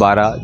12